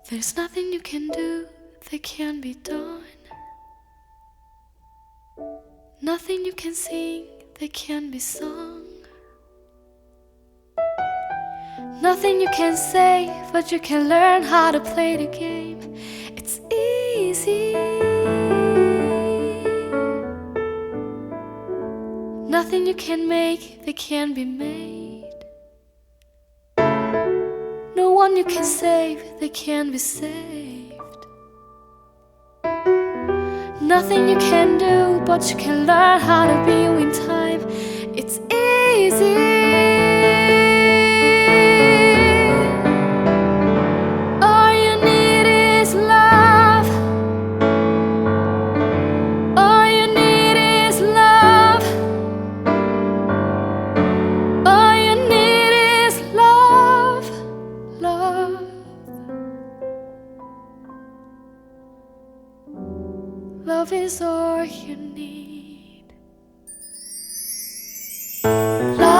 There's nothing you can do that can't be done. Nothing you can sing that can't be sung. Nothing you can say, but you can learn how to play the game. It's easy. Nothing you can make that can't be made. No one you can save that can't be saved. Nothing you can do, but you can learn how to be in time. It's easy. All you need is love. All you need is love. All you need is love. Love. Love is all you need. Love